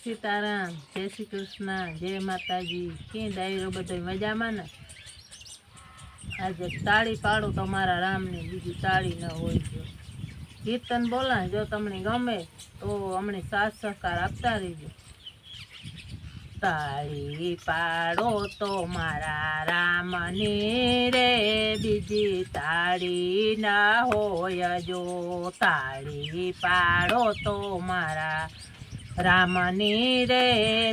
સીતારામ, જય શ્રી કૃષ્ણ, જય માતાજી. કે ડાયરો બધો મજામાં ને? આજે તાળી પાડો તમારા રામની, બીજી તાળી ન હોય. જો કીર્તન બોલા, જો તમને ગમે તો અમને સાથ સહકાર આપતા રહીજો. તાળી પાડો તો મારા રામની રે, બીજી તાળી ના હોય. જો તાળી પાડો તો મારા રામની રે,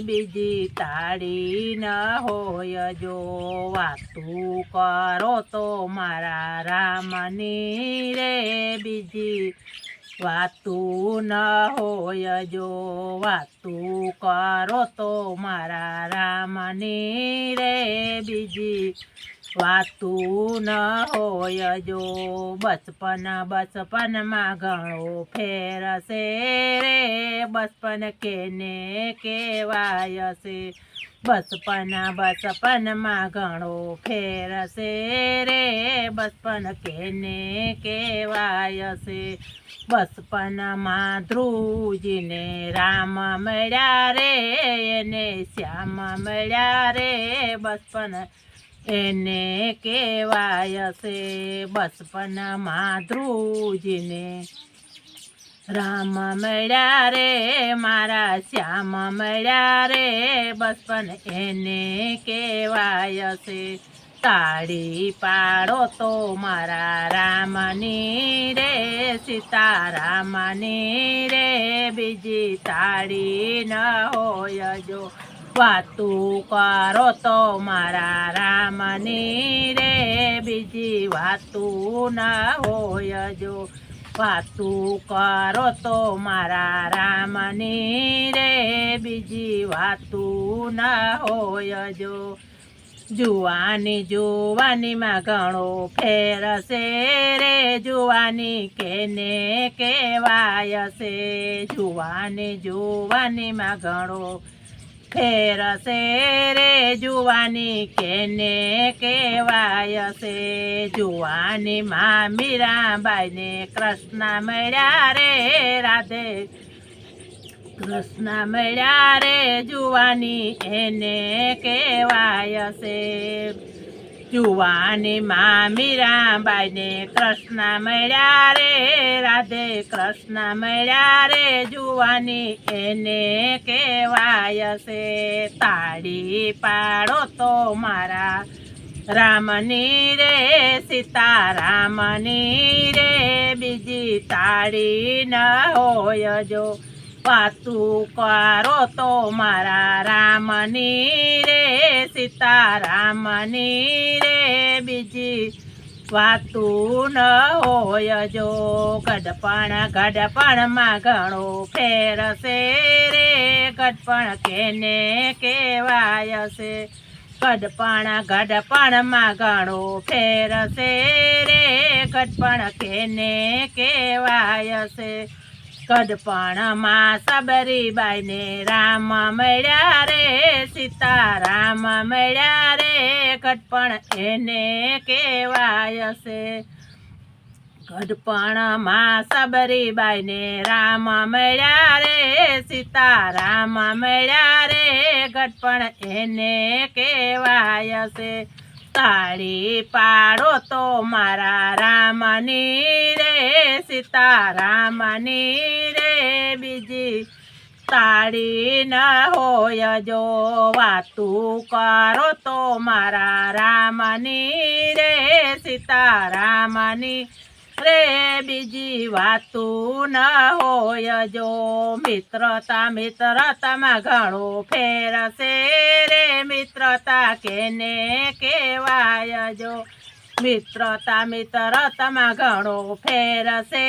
બીજી તાળી ન હોય. જો વાતું કરો તો મારા રામની રે, બીજી વાતું ન હોય. જો વાતું કરો તો મારા રામની રે, બીજી વાતું ન હોય. જો બચપનમાં ઘણો ફેર છે રે, બચપન કેને કહેવાય છે. બચપનમાં ઘણો ફેર છે રે, બચપન કેને કહેવાય છે. બચપનમાં ધ્રુવજીને રામ મળ્યા રે, એને શ્યામ મળ્યા રે, બચપન એને કહેવાય છે. બચપનમાં ધ્રુવજીને રામ મળ્યા રે, મારા શ્યામ મળ્યા રે, બચપન એને કહેવાય છે. તાળી પાડો તો મારા રામની રે, સીતારામની રે, બીજી તાળી ન હોય. જો વાતું કરો તો મારા રામની રે, બીજી વાતું ન હોય. જો વાતું કરો તો મારા રામની રે, બીજી વાતું ન હોય. જો જુવાનીમાં ઘણો ફેર છે રે, જુવાની કેને કહેવાય છે. જુવાનીમાં ઘણો ફેર છે રે, જુવાની કેને કહેવાય છે. જુવાનીમાં મીરાબાઈને કૃષ્ણ મળ્યા રે, રાધે કૃષ્ણ મળ્યા રે, જુવાની એને કહેવાય છે. જુવાનીમાં મીરાબાઈને કૃષ્ણ મળ્યા રે, રાધે કૃષ્ણ મળ્યા રે, જુવાની એને કહેવાય છે. તાળી પાડો તો મારા રામની રે, સીતારામની રે, બીજી તાળી ન હોય. જો વાતું કરો તો મારા રામની રે, સીતારામની રે, બીજી વાતું ન હોય. જો ગઢપણમાં ઘણો ફેર છે રે, ગઢપણ કેને કહેવાય છે. ગઢપણમાં ઘણો ફેર છે રે, ગઢપણ કેને કહેવાય છે. ગઢપણમાં સબરીબાઈને રામ મળ્યા રે, સીતારામ મળ્યા રે, ગઢપણ એને કહેવાય છે. ગઢપણમાં સબરીબાઈને રામ મળ્યા રે, સીતારામ મળ્યા રે, ગઢપણ એને કહેવાય છે. તાળી પાડો તો મારા રામની રે, સીતારામની રે, બીજી તાળી ન હોય. જો વાતું કરો તો મારા રામની રે, સીતારામની રે, બીજી વાતું ન હોય. જો મિત્રતામાં ઘણો ફેર છે રે, મિત્રતા કેને કહેવાય. જો મિત્રતામાં ઘણો ફેર છે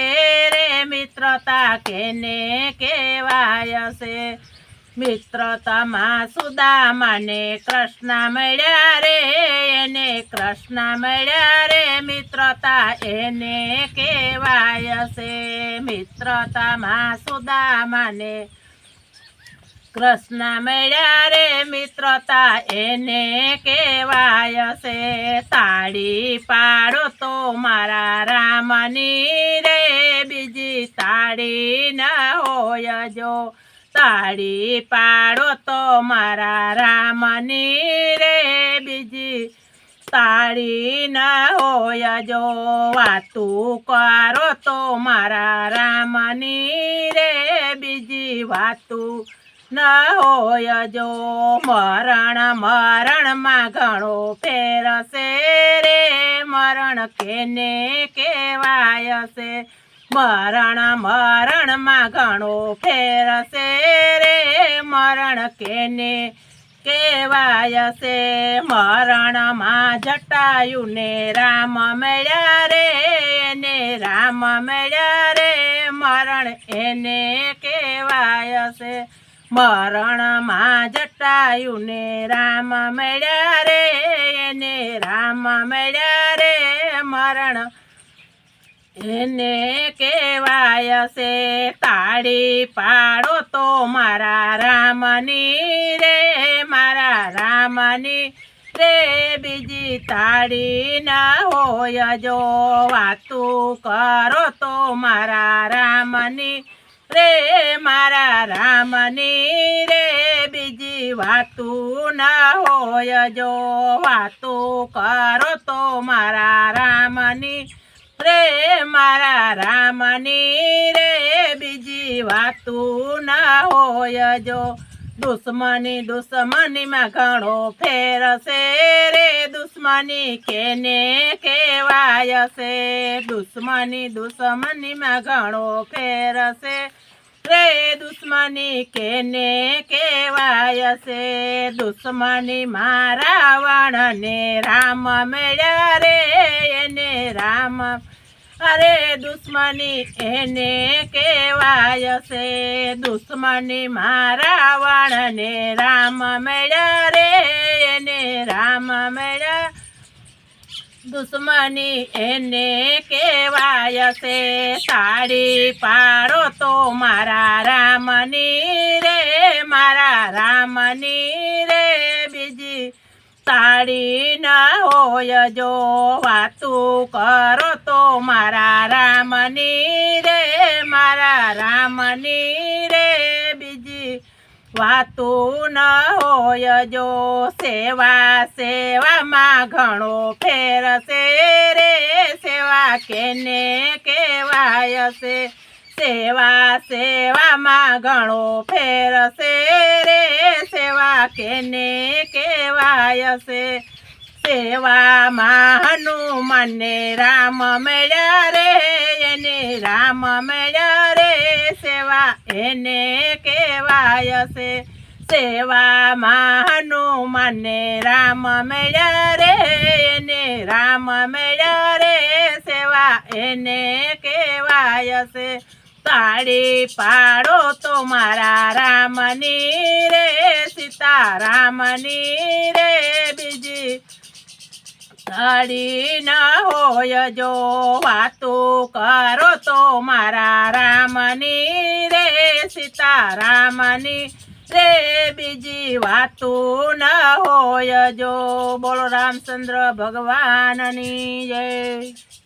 રે, મિત્રતા કેને કહેવાય છે. મિત્રતામાં સુદામાને કૃષ્ણ મળ્યા રે, એને કૃષ્ણ મળ્યા રે, મિત્રતા એને કહેવાય છે. મિત્રતામાં સુદામાને કૃષ્ણ મળ્યા રે, મિત્રતા એને કહેવાય છે. તાળી પાડો તો મારા રામની રે, બીજી તાળી ન હોય. જો તાળી પાડો તો મારા રામની રે બીજી તાળી ન હોય જો વાતું કરો તો મારા રામની રે બીજી વાતું ન હોય જો મરણ મરણમાં ઘણો ફેર છે રે મરણ કેને કહેવાય છે મરણ મરણમાં ઘણો ફેર છે રે મરણ કેને કહેવાય છે મરણમાં જટાયું ને રામ મળ્યા રે એને રામ મળ્યા રે મરણ એને કહેવાય છે મરણમાં જટાયું ને રામ મળ્યા રે એને રામ મળ્યા રે મરણ એને કહેવાય છે તાળી પાડો તો મારા રામની રે મારા રામની રે બીજી તાળી ના હોય જો વાતું કરો તો મારા રામની રે મારા રામની રે બીજી વાતું ના હોય જો વાતું કરો તો મારા રામની રે મારા રામની રે બીજી વાતું ના હોય જો દુશ્મની દુશ્મનીમાં ઘણો ફેર છે રે દુશ્મની કેને કહેવાય છે દુશ્મની દુશ્મનીમાં ઘણો ફેર છે રે દુશ્મની કેને કહેવાય છે દુશ્મની મારા રાવણને રામ મળ્યા રે એને રામ અરે દુશ્મની એને કહેવાય છે દુશ્મની મારા રાવણને રામ મળ્યા રે એને રામ મળ્યા દુશ્મની એને કહેવાય છે તાળી પાડો તો મારા રામની રે મારા રામની રે બીજી તાળી ન હોય જો વાતું કરો તો મારા રામની રે મારા રામની રે બીજી વાતું ન હોય જો સેવા સેવામાં ઘણો ફેર છે રે સેવા કેને કહેવાય છે સેવા સેવામાં ઘણો ફેર છે રે સેવા કેને કહેવાય છે સેવામાં હનુમાનને રામ મળ્યા રે એને રામ મળ્યા રે સેવા એને કહેવાય છે સેવામાં હનુમાનને રામ મળ્યા રે એને રામ મળ્યા રે સેવા એને કહેવાય છે તાળી પાડો તો મારા રામની રે સીતારામની રે બીજી તાળી ન હોય જો વાતું કરો તો મારા રામની રે સીતારામની રે બીજી વાતું ન હોય જો બોલો રામચંદ્ર ભગવાનની જય।